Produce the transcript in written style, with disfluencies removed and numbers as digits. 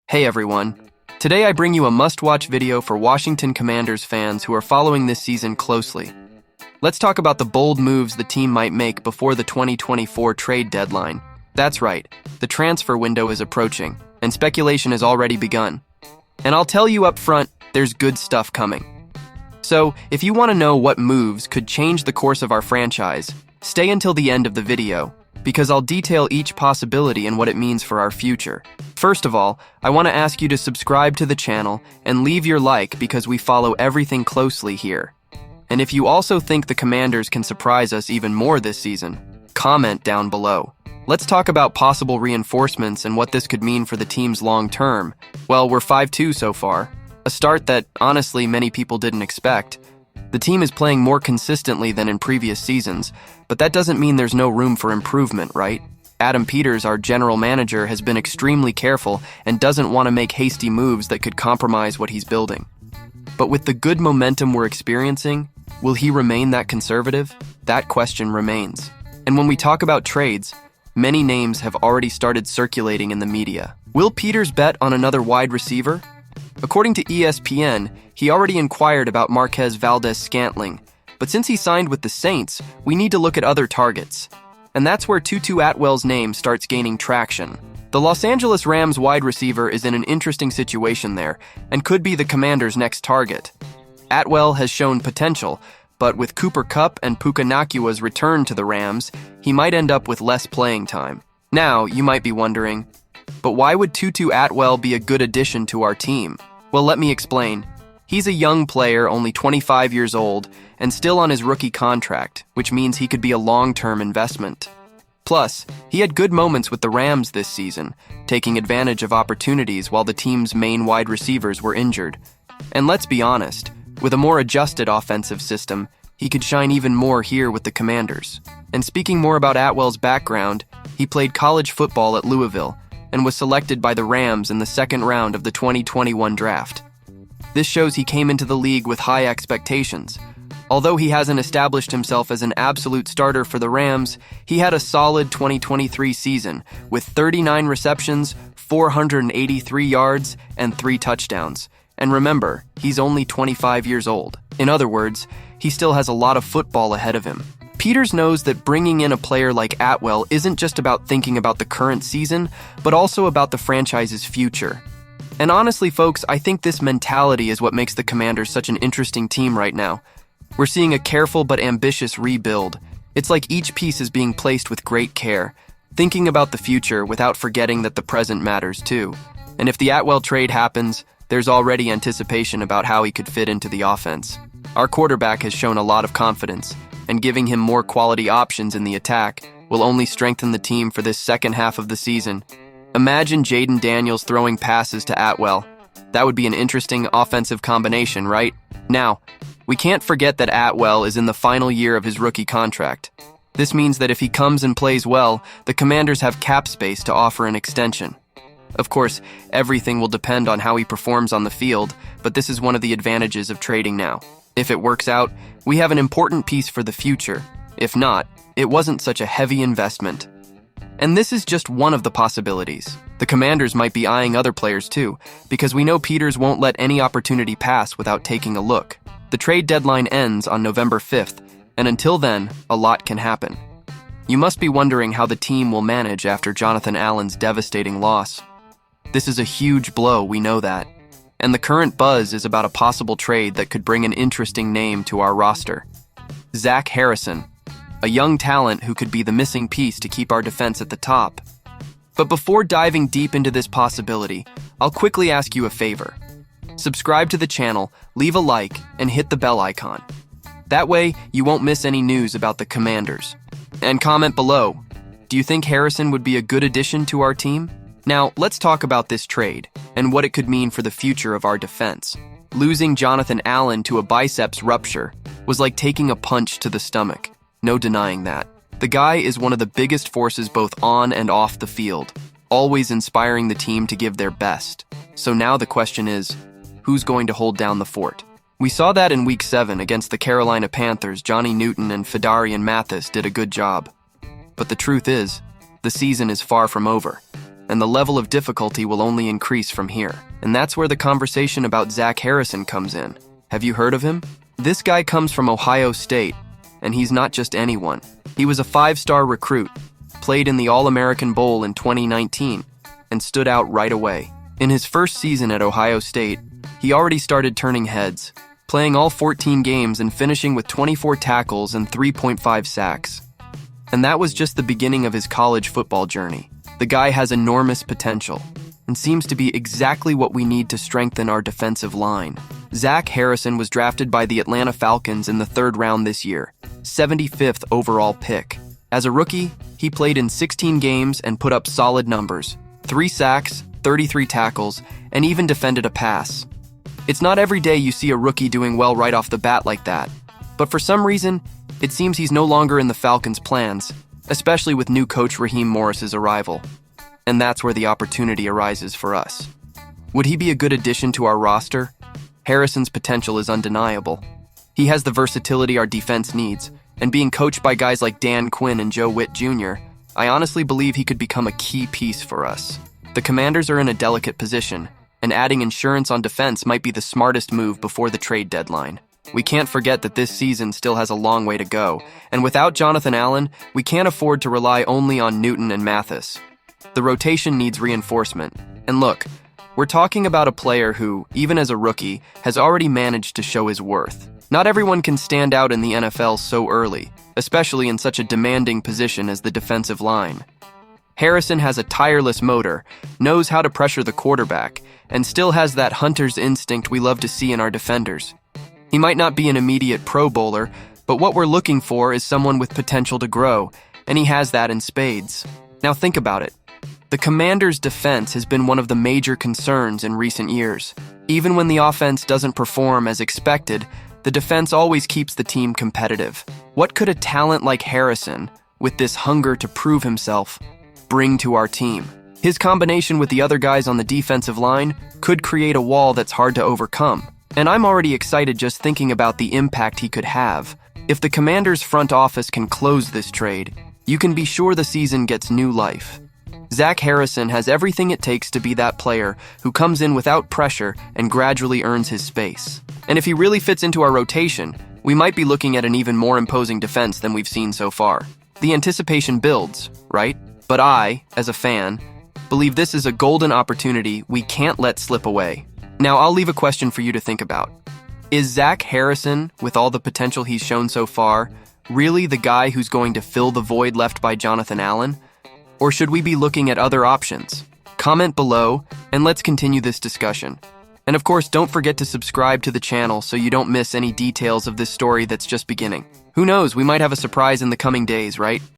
Hey everyone. Today I bring you a must-watch video for Washington Commanders fans who are following this season closely. Let's talk about the bold moves the team might make before the 2024 trade deadline. That's right, the transfer window is approaching, and speculation has already begun. And I'll tell you up front, there's good stuff coming. So, if you want to know what moves could change the course of our franchise, stay until the end of the video, because I'll detail each possibility and what it means for our future. First of all, I want to ask you to subscribe to the channel and leave your like because we follow everything closely here. And if you also think the Commanders can surprise us even more this season, comment down below. Let's talk about possible reinforcements and what this could mean for the team's long term. Well, we're 5-2 so far, a start that, honestly, many people didn't expect. The team is playing more consistently than in previous seasons, but that doesn't mean there's no room for improvement, right? Adam Peters, our general manager, has been extremely careful and doesn't want to make hasty moves that could compromise what he's building. But with the good momentum we're experiencing, will he remain that conservative? That question remains. And when we talk about trades, many names have already started circulating in the media. Will Peters bet on another wide receiver? According to ESPN, he already inquired about Marquez Valdes-Scantling, but since he signed with the Saints, we need to look at other targets. And that's where Tutu Atwell's name starts gaining traction. The Los Angeles Rams wide receiver is in an interesting situation there, and could be the Commanders' next target. Atwell has shown potential, but with Cooper Kupp and Puka Nacua's return to the Rams, he might end up with less playing time. Now, you might be wondering, but why would Tutu Atwell be a good addition to our team? Well, let me explain. He's a young player, only 25 years old, and still on his rookie contract, which means he could be a long-term investment. Plus, he had good moments with the Rams this season, taking advantage of opportunities while the team's main wide receivers were injured. And let's be honest, with a more adjusted offensive system, he could shine even more here with the Commanders. And speaking more about Atwell's background, he played college football at Louisville and was selected by the Rams in the second round of the 2021 draft. This shows he came into the league with high expectations. Although he hasn't established himself as an absolute starter for the Rams, he had a solid 2023 season with 39 receptions, 483 yards, and 3 touchdowns. And remember, he's only 25 years old. In other words, he still has a lot of football ahead of him. Peters knows that bringing in a player like Atwell isn't just about thinking about the current season, but also about the franchise's future. And honestly, folks, I think this mentality is what makes the Commanders such an interesting team right now. We're seeing a careful but ambitious rebuild. It's like each piece is being placed with great care, thinking about the future without forgetting that the present matters too. And if the Atwell trade happens, there's already anticipation about how he could fit into the offense. Our quarterback has shown a lot of confidence, and giving him more quality options in the attack will only strengthen the team for this second half of the season. Imagine Jaden Daniels throwing passes to Atwell. That would be an interesting offensive combination, right? Now, we can't forget that Atwell is in the final year of his rookie contract. This means that if he comes and plays well, the Commanders have cap space to offer an extension. Of course, everything will depend on how he performs on the field, but this is one of the advantages of trading now. If it works out, we have an important piece for the future. If not, it wasn't such a heavy investment. And this is just one of the possibilities. The Commanders might be eyeing other players too, because we know Peters won't let any opportunity pass without taking a look. The trade deadline ends on November 5th, and until then, a lot can happen. You must be wondering how the team will manage after Jonathan Allen's devastating loss. This is a huge blow, we know that. And the current buzz is about a possible trade that could bring an interesting name to our roster. Zach Harrison, a young talent who could be the missing piece to keep our defense at the top. But before diving deep into this possibility, I'll quickly ask you a favor. Subscribe to the channel, leave a like, and hit the bell icon. That way, you won't miss any news about the Commanders. And comment below, do you think Harrison would be a good addition to our team? Now, let's talk about this trade and what it could mean for the future of our defense. Losing Jonathan Allen to a biceps rupture was like taking a punch to the stomach. No denying that. The guy is one of the biggest forces both on and off the field, always inspiring the team to give their best. So now the question is, who's going to hold down the fort? We saw that in Week 7 against the Carolina Panthers. Johnny Newton and Fedarian Mathis did a good job. But the truth is, the season is far from over. and the level of difficulty will only increase from here. And that's where the conversation about Zach Harrison comes in. Have you heard of him? This guy comes from Ohio State, and he's not just anyone. He was a 5-star recruit, played in the All-American Bowl in 2019, and stood out right away. In his first season at Ohio State, he already started turning heads, playing all 14 games and finishing with 24 tackles and 3.5 sacks. And that was just the beginning of his college football journey. The guy has enormous potential and seems to be exactly what we need to strengthen our defensive line. Zach Harrison was drafted by the Atlanta Falcons in the 3rd round this year, 75th overall pick. As a rookie, he played in 16 games and put up solid numbers: 3 sacks, 33 tackles, and even defended a pass. It's not every day you see a rookie doing well right off the bat like that, but for some reason, it seems he's no longer in the Falcons' plans, especially with new coach Raheem Morris's arrival. And that's where the opportunity arises for us. Would he be a good addition to our roster? Harrison's potential is undeniable. He has the versatility our defense needs, and being coached by guys like Dan Quinn and Joe Witt Jr., I honestly believe he could become a key piece for us. The Commanders are in a delicate position, and adding insurance on defense might be the smartest move before the trade deadline. We can't forget that this season still has a long way to go, and without Jonathan Allen, we can't afford to rely only on Newton and Mathis. The rotation needs reinforcement. And look, we're talking about a player who, even as a rookie, has already managed to show his worth. Not everyone can stand out in the NFL so early, especially in such a demanding position as the defensive line. Harrison has a tireless motor, knows how to pressure the quarterback, and still has that hunter's instinct we love to see in our defenders. He might not be an immediate Pro Bowler, but what we're looking for is someone with potential to grow, and he has that in spades. Now think about it. The Commanders' defense has been one of the major concerns in recent years. Even when the offense doesn't perform as expected, the defense always keeps the team competitive. What could a talent like Harrison, with this hunger to prove himself, bring to our team? His combination with the other guys on the defensive line could create a wall that's hard to overcome. And I'm already excited just thinking about the impact he could have. If the Commanders' front office can close this trade, you can be sure the season gets new life. Zach Harrison has everything it takes to be that player who comes in without pressure and gradually earns his space. And if he really fits into our rotation, we might be looking at an even more imposing defense than we've seen so far. The anticipation builds, right? But I, as a fan, believe this is a golden opportunity we can't let slip away. Now, I'll leave a question for you to think about. Is Zach Harrison, with all the potential he's shown so far, really the guy who's going to fill the void left by Jonathan Allen? Or should we be looking at other options? Comment below, and let's continue this discussion. And of course, don't forget to subscribe to the channel so you don't miss any details of this story that's just beginning. Who knows, we might have a surprise in the coming days, right?